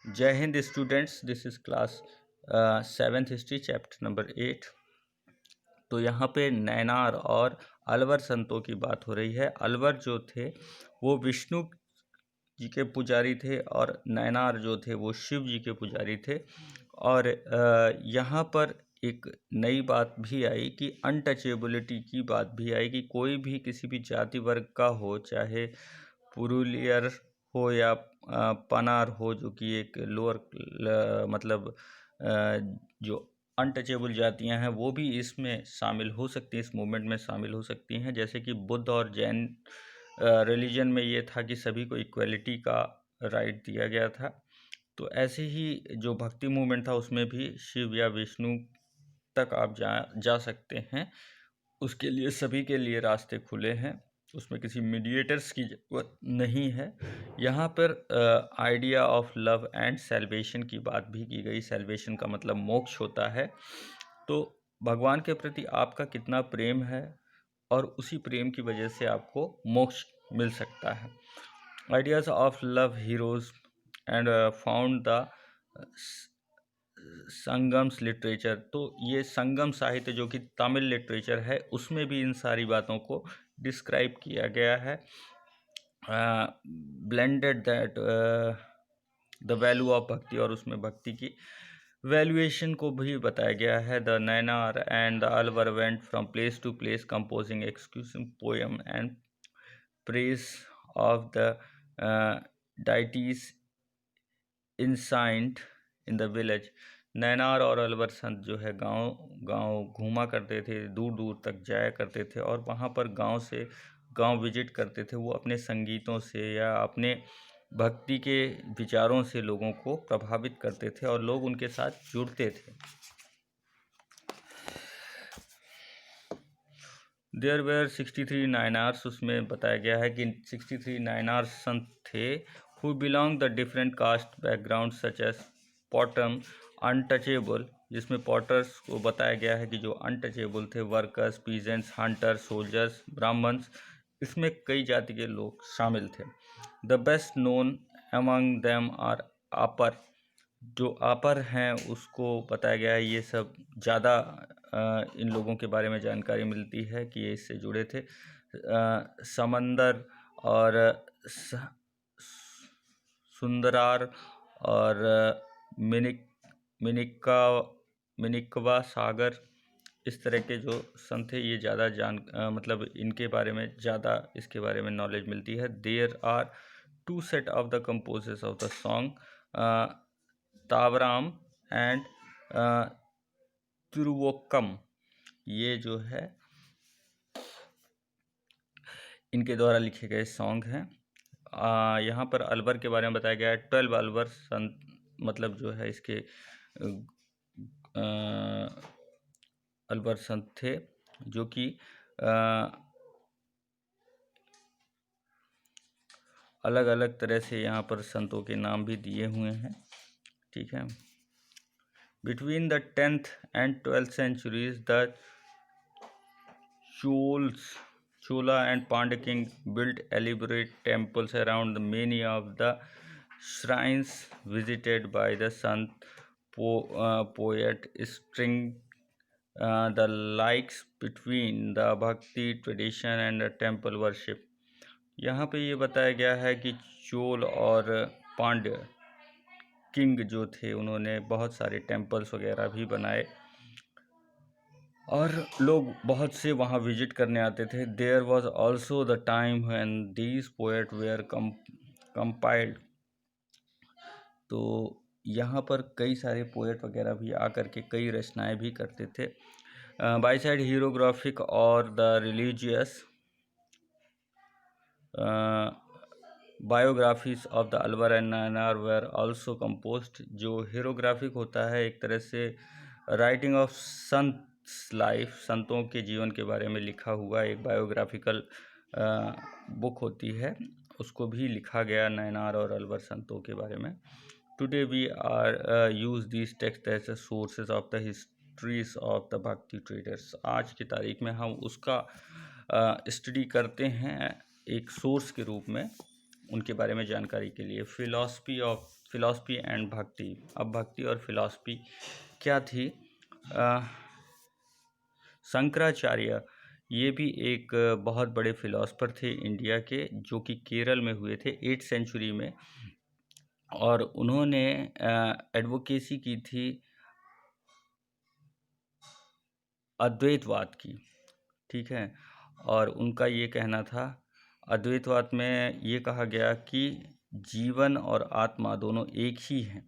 जय Hind students, this is class 7th history chapter number 8। तो यहाँ पे नैनार और अलवर संतों की बात हो रही है। अलवर जो थे वो विष्णु जी के पुजारी थे और नैनार जो थे वो शिव जी के पुजारी थे। और यहाँ पर एक नई बात भी आई कि अनटचेबिलिटी की बात भी आई कि कोई भी किसी भी जाति वर्ग का हो, चाहे पुरुलियर हो या पनार हो, जो कि एक लोअर मतलब जो अनटचेबल जातियां हैं वो भी इसमें शामिल हो सकती हैं, इस मूवमेंट में शामिल हो सकती हैं। जैसे कि बुद्ध और जैन रिलीजन में ये था कि सभी को इक्वलिटी का राइट दिया गया था। तो ऐसे ही जो भक्ति मूवमेंट था उसमें भी शिव या विष्णु तक आप जा सकते हैं, उसके लिए सभी के लिए रास्ते खुले हैं, उसमें किसी मीडिएटर्स की ज़रूरत नहीं है। यहाँ पर idea of love and salvation की बात भी की गई। सेल्वेशन का मतलब मोक्ष होता है। तो भगवान के प्रति आपका कितना प्रेम है और उसी प्रेम की वजह से आपको मोक्ष मिल सकता है। Ideas of love heroes and found the Sangams literature. तो ये संगम साहित्य जो कि तमिल लिटरेचर है उसमें भी इन सारी बातों को डिस्क्राइब किया गया है। Blended that the value of भक्ति, और उसमें भक्ति की वैल्यूएशन को भी बताया गया है। The Nayanar and the Alvar went from place to place composing exclusive poem and praise of the deities enshrined in the village. Nayanar और अलवर संत जो है गांव गांव घूमा करते थे, दूर दूर तक जाया करते थे और वहाँ पर गांव से गांव विजिट करते थे। वो अपने संगीतों से या अपने भक्ति के विचारों से लोगों को प्रभावित करते थे और लोग उनके साथ जुड़ते थे। देयर वेयर 63 नायनार्स, उसमें बताया गया है कि 63 नायनार्स संत थे who belong the different caste background such as potter untouchable, जिसमें पॉटर्स को बताया गया है कि जो अनटचेबल थे, workers, peasants, hunters, soldiers, Brahmins, इसमें कई जाति के लोग शामिल थे। The best known among them are Appar, जो अपर हैं उसको बताया गया है। ये सब ज़्यादा इन लोगों के बारे में जानकारी मिलती है कि ये इससे जुड़े थे। समंदर और सुंदरार और मिनिकवा सागर, इस तरह के जो संत थे ये ज़्यादा मतलब इनके बारे में ज़्यादा इसके बारे में नॉलेज मिलती है। There are two set of the composers of the song, Tevaram and Tiruvachakam. ये जो है इनके द्वारा लिखे गए सॉन्ग हैं। यहाँ पर अलवर के बारे में बताया गया है। 12 अलवर संत मतलब जो है इसके अलवर संत थे जो कि अलग अलग तरह से यहाँ पर संतों के नाम भी दिए हुए हैं। ठीक है। Between the 10th and 12th centuries, the Chola and Pandya king built elaborate temples around many of the shrines visited by the sant poet, string the likes between the bhakti tradition and the temple worship। यहाँ पे ये बताया गया है कि चोल और Pandya king जो थे उन्होंने बहुत सारे टेम्पल्स वगैरह भी बनाए और लोग बहुत से वहाँ विजिट करने आते थे। There was also the time when these poet were compiled. तो यहाँ पर कई सारे पोएट वगैरह भी आकर के कई रचनाएं भी करते थे। बाई साइड हीरोग्राफिक और the religious biographies of the Alvar and Nayanar were also composed. जो हीरोग्राफिक होता है एक तरह से राइटिंग ऑफ संत लाइफ, संतों के जीवन के बारे में लिखा हुआ एक बायोग्राफिकल बुक होती है, उसको भी लिखा गया नैनार और अलवर संतों के बारे में। Today we are use these text as the sources of the histories of the bhakti traders. आज की तारीख में हम उसका स्टडी करते हैं एक सोर्स के रूप में उनके बारे में जानकारी के लिए। फिलॉसफी ऑफ फिलॉसफी एंड भक्ति। अब भक्ति और फिलॉसफी क्या थी? शंकराचार्य ये भी एक बहुत बड़े फिलॉसफर थे इंडिया के, जो कि केरल में हुए थे 8th सेंचुरी में, और उन्होंने एडवोकेसी की थी अद्वैतवाद की, ठीक है। और उनका ये कहना था, अद्वैतवाद में ये कहा गया कि जीवन और आत्मा दोनों एक ही हैं,